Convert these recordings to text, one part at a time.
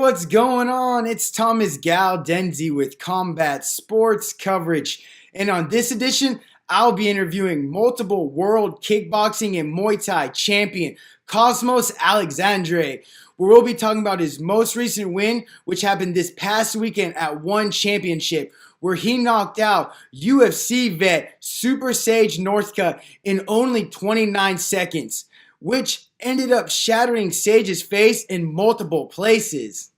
what's going on? It's Thomas Galdenzi with Combat Sports Coverage. And on this edition, I'll be interviewing multiple world kickboxing and Muay Thai champion Cosmos Alexandre, where we'll be talking about his most recent win, which happened this past weekend at One Championship, where he knocked out UFC vet Super Sage Northcutt in only 29 seconds, which ended up shattering Sage's face in multiple places.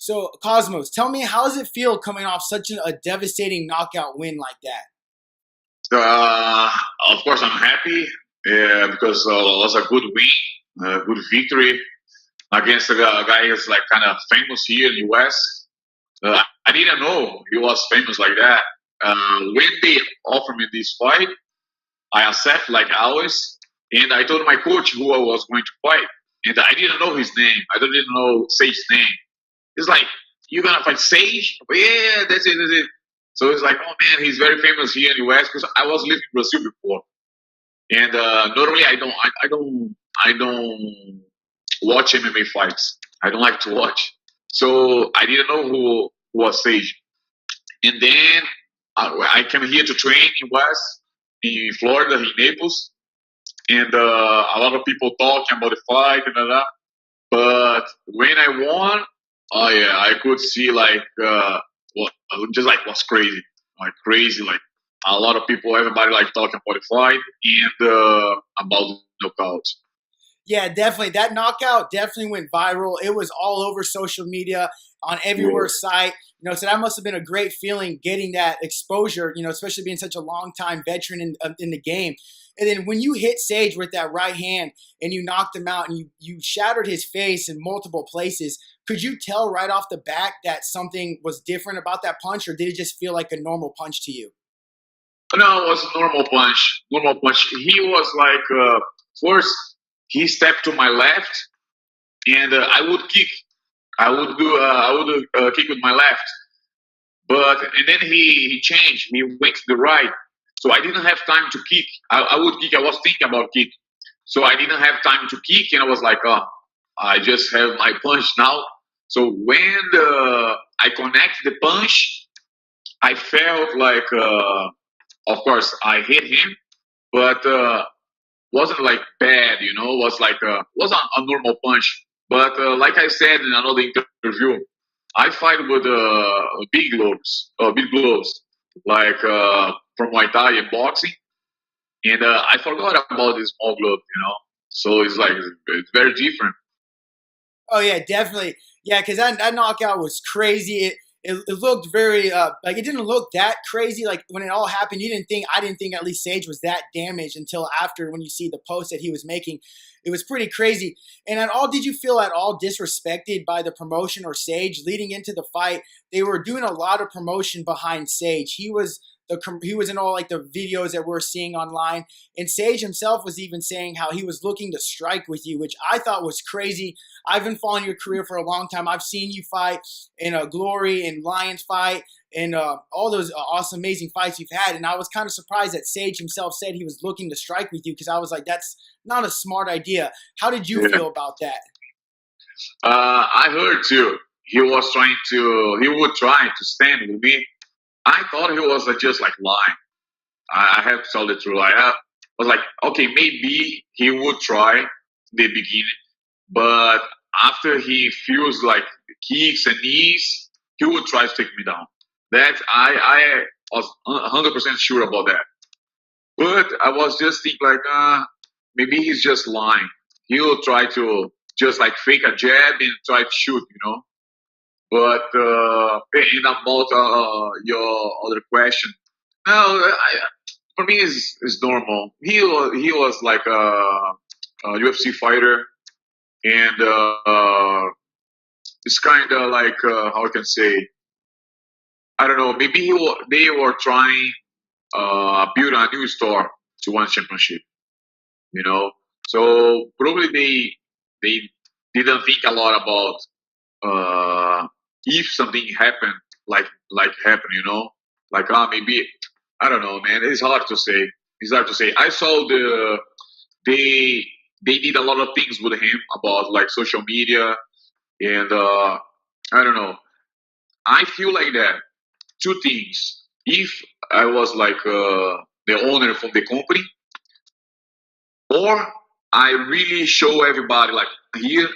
So, Cosmos, tell me, how does it feel coming off such a devastating knockout win like that? Uh, of course, I'm happy because it was a good win, a good victory against a guy who's like kind of famous here in the US. I didn't know he was famous like that. When they offered me this fight, I accepted like always, and I told my coach who I was going to fight, and I didn't know his name. I didn't know Sage's name. It's like, you're gonna fight Sage? Yeah, that's it, that's it. So it's like, oh man, he's very famous here in the US because I was living in Brazil before, and normally I don't watch MMA fights. I don't like to watch, so I didn't know who was Sage. And then I came here to train in West, in Florida, in Naples, and a lot of people talking about the fight and all that. But when I won, oh yeah, I could see like what just like was crazy, like crazy, like a lot of people, everybody like talking about the fight and about the knockout. Yeah, definitely. That knockout definitely went viral. It was all over social media, on everywhere Yeah. site. So that must have been a great feeling getting that exposure, especially being such a long time veteran in the game. And then when you hit Sage with that right hand and you knocked him out and you shattered his face in multiple places, could you tell right off the bat that something was different about that punch, or did it just feel like a normal punch to you? No, it was a normal punch. Normal punch. He was like first he stepped to my left, and I would kick. I would do. I would kick with my left, but and then he changed. He went to the right, so I didn't have time to kick. I would kick. I was thinking about kick, so I didn't have time to kick, and I was like, oh, I just have my punch now. So when I connect the punch, I felt like, of course, I hit him, but wasn't like bad, Was like was a normal punch. But like I said in another interview, I fight with big gloves, like from Muay Thai and boxing, and I forgot about this small glove, So it's like it's very different. Oh yeah, definitely. Yeah, because that knockout was crazy. It looked very like it didn't look that crazy. Like when it all happened, I didn't think at least Sage was that damaged until after, when you see the post that he was making. It was pretty crazy. And at all, did you feel at all disrespected by the promotion or Sage leading into the fight? They were doing a lot of promotion behind Sage. He was in all like the videos that we're seeing online, and Sage himself was even saying how he was looking to strike with you, which I thought was crazy. I've been following your career for a long time. I've seen you fight in a Glory and Lions fight and all those awesome, amazing fights you've had. And I was kind of surprised that Sage himself said he was looking to strike with you, because I was like, that's not a smart idea. How did you Yeah. feel about that? I heard too. He would try to stand with me. I thought he was just like lying. I have to tell the truth. I was like, okay, maybe he would try in the beginning, but after he feels like kicks and knees, he would try to take me down. That I was 100% sure about that. But I was just thinking like, maybe he's just lying. He will try to just like fake a jab and try to shoot. But and about your other question, no, for me is normal. He was like a UFC fighter, and it's kind of like how I can say, I don't know. Maybe they were trying build a new store to one championship. You know, so probably they didn't think a lot about if something happened like happened, like maybe I don't know, man. It's hard to say. It's hard to say. I saw they they did a lot of things with him about like social media and I don't know. I feel like that. Two things. If I was like the owner from the company, or I really show everybody like here,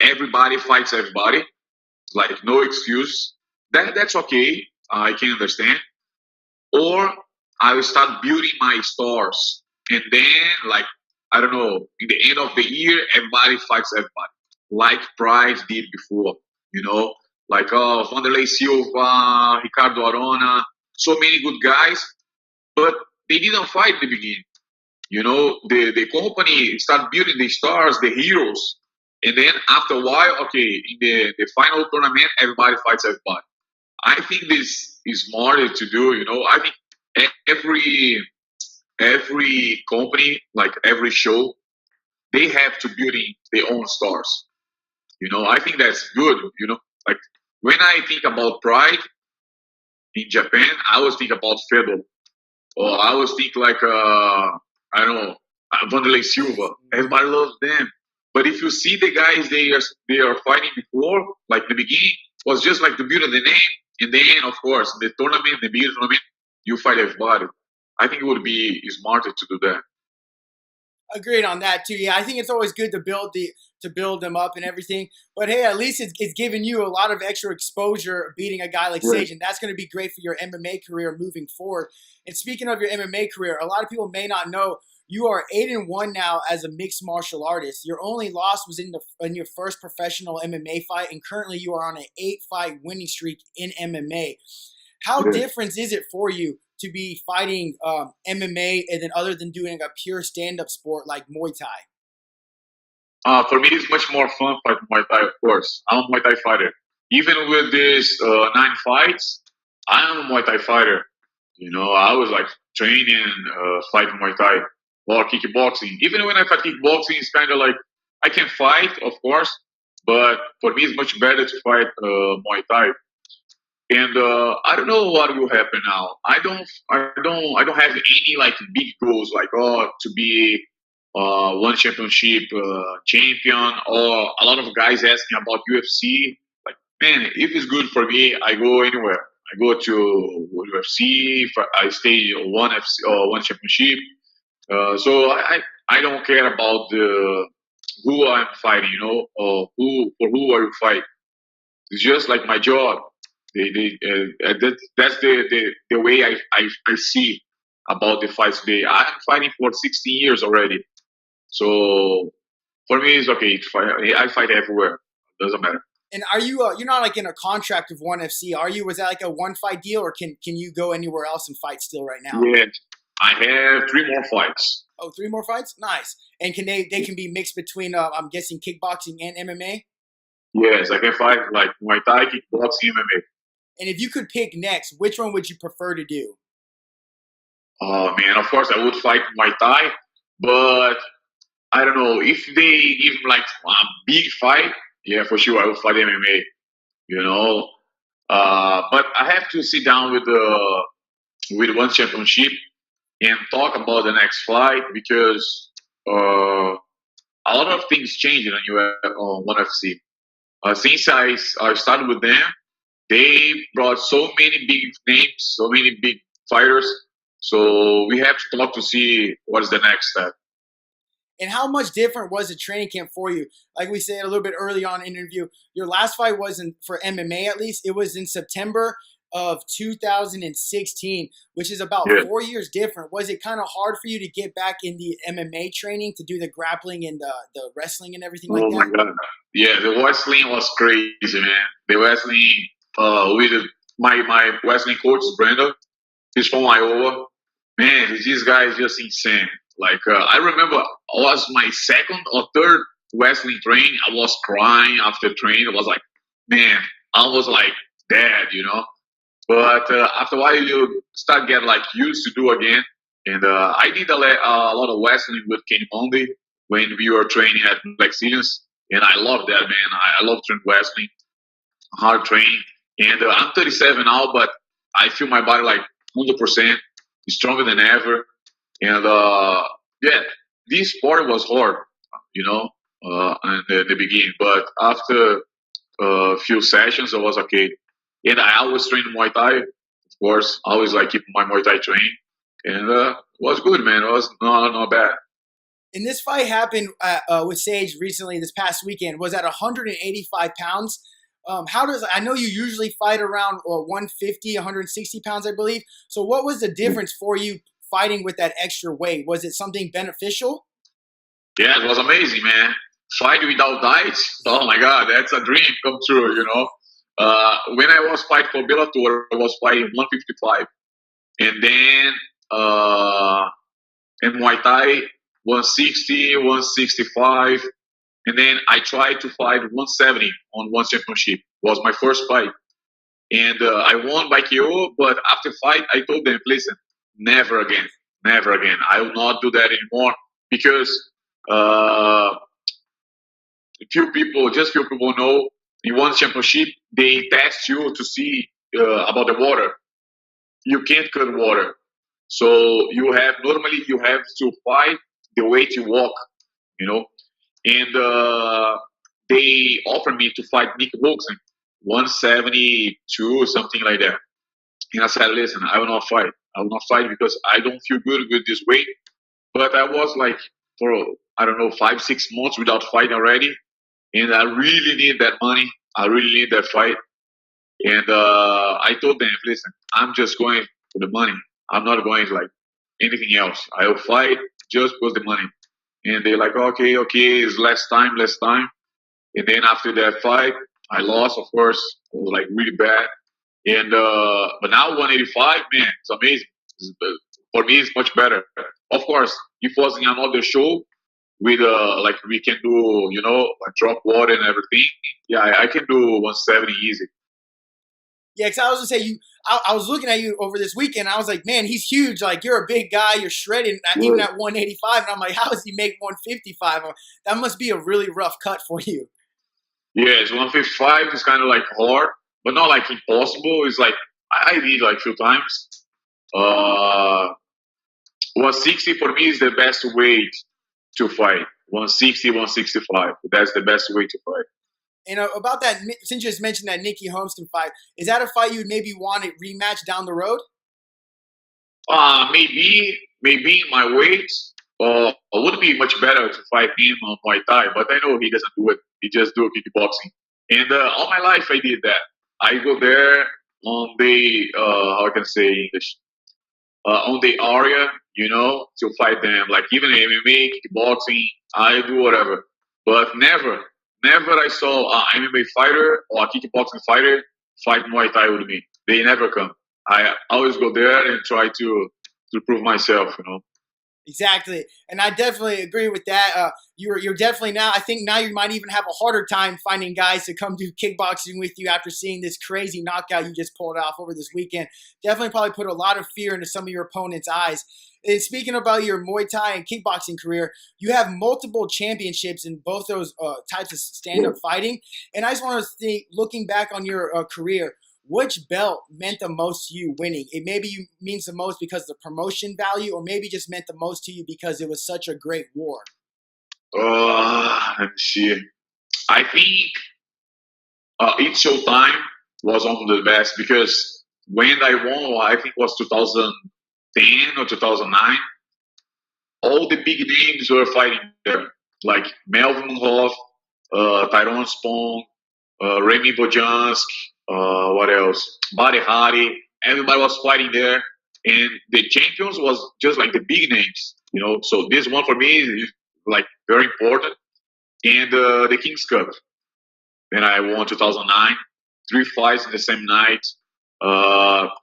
everybody fights everybody, like no excuse. That's okay. I can understand. Or I will start building my stores, and then like I don't know, in the end of the year, everybody fights everybody, like Pride did before. You know, like Vanderlei Silva, Ricardo Arona, so many good guys, but they didn't fight in the beginning. You know, the company start building the stars, the heroes, and then after a while, okay, in the final tournament, everybody fights everybody. I think this is smarter to do. You know, I think every company, like every show, they have to build in their own stars. You know, I think that's good. You know, like when I think about Pride in Japan, I always think about Fedor, or I always think like I don't know, Vanderlei Silva. Everybody loves them. But if you see the guys they are fighting before, like the beginning was just like the build of the name, and then of course the tournament, the big tournament, you fight everybody. I think it would be smarter to do that. Agreed on that too. Yeah, I think it's always good to build them up and everything. But hey, at least it's giving you a lot of extra exposure beating a guy like Right. Sage, and that's going to be great for your MMA career moving forward. And speaking of your MMA career, a lot of people may not know you are 8-1 now as a mixed martial artist. Your only loss was in your first professional MMA fight, and currently you are on an 8-fight winning streak in MMA. How Yeah. different is it for you to be fighting MMA and then other than doing a pure stand-up sport like Muay Thai? For me, it's much more fun fighting Muay Thai, of course. I'm a Muay Thai fighter. Even with these 9 fights, I am a Muay Thai fighter. You know, I was like training, fighting Muay Thai or kickboxing. Even when I fight kickboxing, it's kind of like I can fight, of course, but for me, it's much better to fight Muay Thai. And I don't know what will happen now. I don't have any like big goals like to be one championship champion, or a lot of guys asking about UFC. Like, man, if it's good for me, I go anywhere. I go to UFC. If I stay one FC or one championship. So I don't care about the who I'm fighting. You know, or who I will fight. It's just like my job. That's the way I see about the fights today. I'm fighting for 16 years already. So for me, it's okay. I fight everywhere. Doesn't matter. And are you you're not like in a contract with ONE FC, are you? Was that like a one fight deal, or can you go anywhere else and fight still right now? Yeah, I have 3 more fights. Oh, three more fights, nice. And can they can be mixed between I'm guessing kickboxing and MMA. Yes, I can fight like Muay Thai, kickboxing, MMA. And if you could pick next, which one would you prefer to do? Oh man, of course I would fight Muay Thai, but I don't know if they give me like a big fight. Yeah, for sure I would fight MMA. You know, but I have to sit down with one championship and talk about the next fight because a lot of things changed on ONE FC. Since I started with them, they brought so many big names, so many big fighters. So we have to talk to see what is the next step. And how much different was the training camp for you? Like we said a little bit early on in the interview, your last fight wasn't for MMA at least. It was in September of 2016, which is about Yeah. 4 years different. Was it kind of hard for you to get back in the MMA training to do the grappling and the wrestling and everything like Oh my that? god. Yeah, the wrestling was crazy, man. The wrestling with my wrestling coach is Brandon. He's from Iowa. Man, this guy is just insane. Like I remember, it was my second or third wrestling training. I was crying after training. I was like, man, I was like dead, you know. But after a while, you start getting like used to do again. And I did a lot of wrestling with Kenny Monday when we were training at Black Seasons, and I love that, man. I love training wrestling, hard training. And I'm 37 now, but I feel my body like 100% stronger than ever. And yeah, this sport was hard, you know, in the beginning. But after a few sessions. I was okay, and I always train Muay Thai. Of course, I always like keep my Muay Thai training, and it was good, man. It was not bad. And this fight happened with Sage recently this past weekend. Was at 185 pounds. How does I know you usually fight around 150, 160 pounds, I believe. So what was the difference for you fighting with that extra weight? Was it something beneficial? Yeah, it was amazing, man. Fight without diet. Oh my God, that's a dream come true. When I was fighting for Bellator, I was fighting 155, and then in Muay Thai 160, 165, and then I tried to fight 170 on one championship. It was my first fight, and I won by KO. But after fight, I told them, listen, never again, never again. I will not do that anymore because uh, few people know in one championship they test you to see about the water. You can't cut water, so you have to fight the way you walk, you know. And they offered me to fight Nick Boxing, 172, something like that. And I said, listen, I will not fight. I will not fight because I don't feel good with this weight. But I was like for I don't know 5 6 months without fighting already, and I really need that money. I really need that fight. And I told them, listen, I'm just going for the money. I'm not going like anything else. I'll fight just for the money. And they're like, okay, okay, it's less time, less time. And then after that fight, I lost, of course. It was like really bad. And but now 185, man, it's amazing. For me, it's much better. Of course, if it was in another show with like we can do, like drop water and everything. Yeah, I can do 170 easy. Yeah, because I was gonna say you. I was looking at you over this weekend. I was like, man, he's huge. Like you're a big guy. You're shredded, even at 185. And I'm like, how does he make 155? That must be a really rough cut for you. Yeah, it's 155. It's kind of like hard, but not like impossible. It's like I did like few times. Uh, 160 for me is the best weight to fight. 160, 165. That's the best way to fight. And about that, since you just mentioned that Nicky Holmston fight, is that a fight you'd maybe want to rematch down the road? Maybe in my weight, it would be much better to fight him on Muay Thai, but I know he doesn't do it. He just do kickboxing. And all my life I did that. I go there on the how can I say English, on the area, to fight them. Like even MMA, kickboxing, I do whatever. But never I saw an MMA fighter or a kickboxing fighter fight Muay Thai with me. They never come. I always go there and try to prove myself. Exactly, and I definitely agree with that. You're definitely now. I think now you might even have a harder time finding guys to come do kickboxing with you after seeing this crazy knockout you just pulled off over this weekend. Definitely probably put a lot of fear into some of your opponent's eyes. And speaking about your Muay Thai and kickboxing career, you have multiple championships in both those types of stand-up fighting. And I just want to think, looking back on your career, which belt meant the most to you winning? It maybe means the most because of the promotion value, or maybe just meant the most to you because it was such a great war. Let me see. I think each showtime was one of the best because when I won, I think it was 2010 or 2009. All the big names were fighting there, like Melvin Hoff, Tyrone Spong, Remy Bojansk, what else? Buddy Hardy. Everybody was fighting there, and the champions was just like the big names. So this one for me is like very important. And the Kings Cup, and I won 2009, 3 fights in the same night,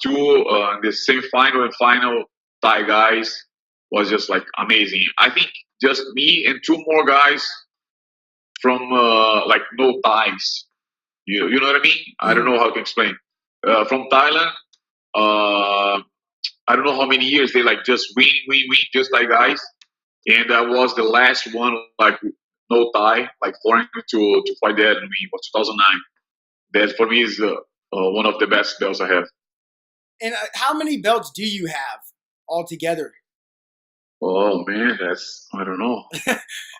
two in the same final and final Thai guys was just like amazing. I think just me and two more guys from like no ties. You know what I mean? I don't know how to explain. From Thailand, uh, I don't know how many years they like just win, just like guys. And I was the last one, like no tie, like foreign to fight that. I mean, was 2009. That for me is one of the best belts I have. And how many belts do you have altogether? Oh man, that's I don't know.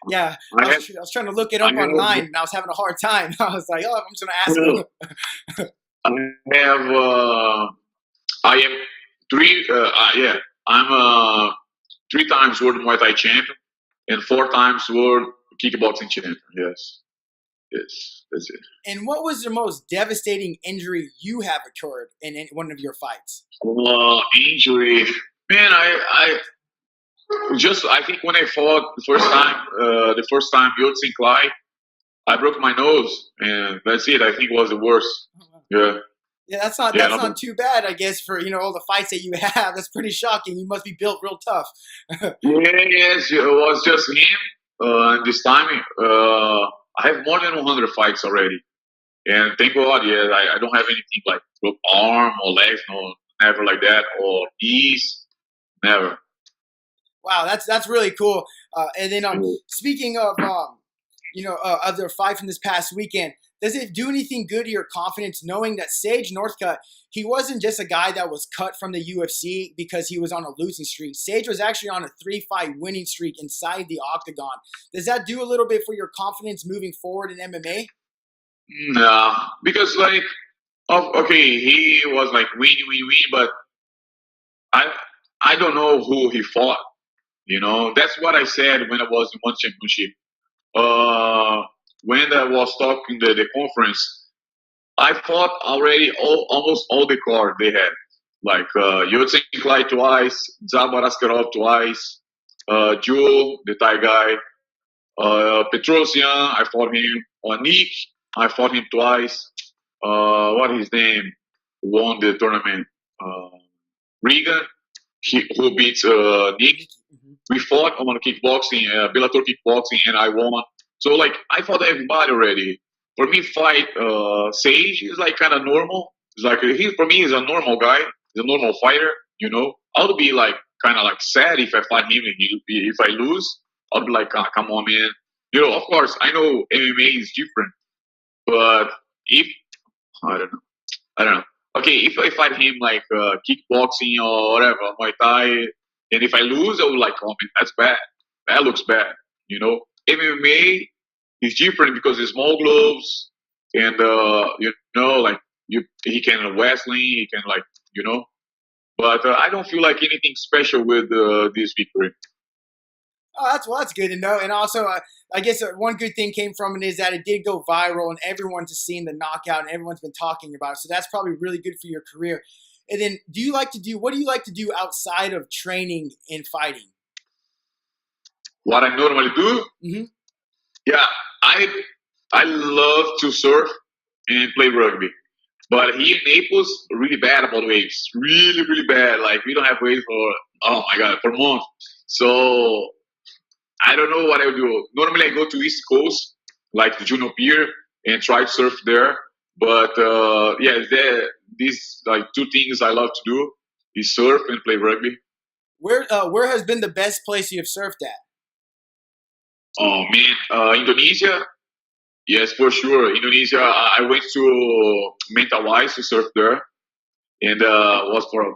Yeah, I have I was trying to look it I up online, and I was having a hard time. I was like, oh, I'm just gonna ask him. I have I am three yeah I'm 3 times world Muay Thai champion and 4 times world kickboxing champion. Yes, yes, that's it. And what was the most devastating injury you have occurred in one of your fights? Injury, man. I think when I fought the first time Yotsin Clay, I broke my nose, and that's it. I think it was the worst. Yeah, Yeah, yeah, that's no, not too bad, I guess, for all the fights that you have. That's pretty shocking. You must be built real tough. yes, it was just him. And this time, I have more than 100 fights already, and thank God, yeah, I don't have anything like broke arm or legs, no, never like that, or knees, never. Wow, that's really cool. And then speaking of of their fight from this past weekend, does it do anything good to your confidence knowing that Sage Northcutt, he wasn't just a guy that was cut from the UFC because he was on a losing streak. Sage was actually on a 3-fight winning streak inside the octagon. Does that do a little bit for your confidence moving forward in MMA? Nah, because like, okay, he was like win, but I I don't know who he fought. You know, that's what I said when I was in one championship. Uh, when I was talking the conference, I fought already almost all the card they had. Like Yotsin Klai twice, Zabar Askarov twice, Jewel, the Thai guy, Petrosian, I fought him. Nick, I fought him twice. What his name? Who won the tournament? Regan, who beats Nick. Mhm. We fought on kickboxing, Bellator kickboxing, and I won. So like I fought everybody already. For me, fight Sage is like kind of normal. It's like he for me is a normal guy. He's a normal fighter. You know, I would be like kind of like sad if I fight him and if I lose. I'll be like, ah, come on, man. You know, of course, I know MMA is different, but if I don't know, I don't know. Okay, if I fight him like kickboxing or whatever, Muay Thai, and if I lose, I would like, oh man, that's bad. That looks bad. You know, MMA is different because it's small gloves, and you know, like he can wrestling, he can like, you know. But I don't feel like anything special with this victory. Oh, that's good to know. And also, I guess one good thing came from it is that it did go viral, and everyone's just seen the knockout, and everyone's been talking about it. So that's probably really good for your career. And then, what do you like to do outside of training and fighting? What I normally do, Hmm. yeah, I love to surf and play rugby. But here in Naples, really bad about waves. Really, really bad. Like we don't have waves for oh my god, for months. So I don't know what I would do. Normally I go to East Coast, like the Juno Pier, and try to surf there. But yeah, these like two things I love to do is surf and play rugby. Where has been the best place you have surfed at? Oh man, Indonesia. Yes, for sure. Indonesia. I went to Mentawai to surf there, and was for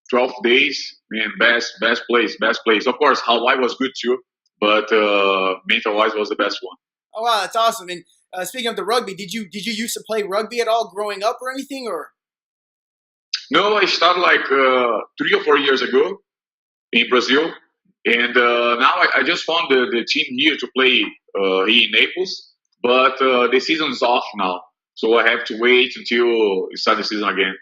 12 days. Man, best place, best place. Of course, Hawaii was good too, but mental wise was the best one. Oh wow, that's awesome. And speaking of the rugby, did you used to play rugby at all growing up or anything? Or No, I started like 3 or 4 years ago in Brazil, and now I just found the team here to play here in Naples, but the season is off now, so I have to wait until it start the season again.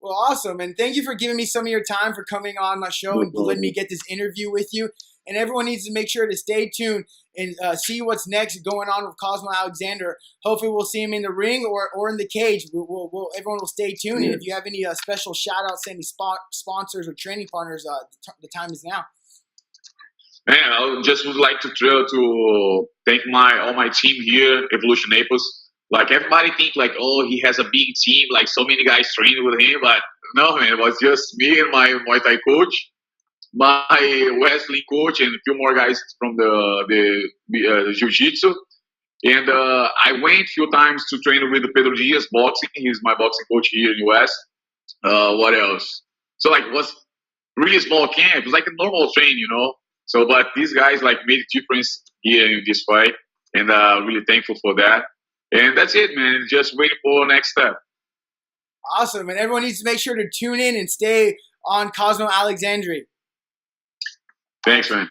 well, awesome. And thank you for giving me some of your time for coming on my show No and letting me problem. get this interview with you. And everyone needs to make sure to stay tuned and see what's next going on with Cosmo Alexander. Hopefully, we'll see him in the ring or in the cage. Everyone will stay tuned. And if you have any special shout outs, any sponsors or training partners, the time is now. Man, I just would like to try to thank my all my team here, Evolution Naples. Like everybody think like, oh, he has a big team, like so many guys training with him, but no, man, it was just me and my Muay Thai coach, my wrestling coach, and a few more guys from the Jiu Jitsu. And I went a few times to train with Pedro Diaz boxing. He's my boxing coach here in US. What else? So like, it was really small camp. It's like a normal train, you know. So, but these guys like made a difference here in this fight, and really thankful for that. And that's it, man. Just waiting for next step. Awesome. And everyone needs to make sure to tune in and stay on Cosmo Alexandre. Thanks, man.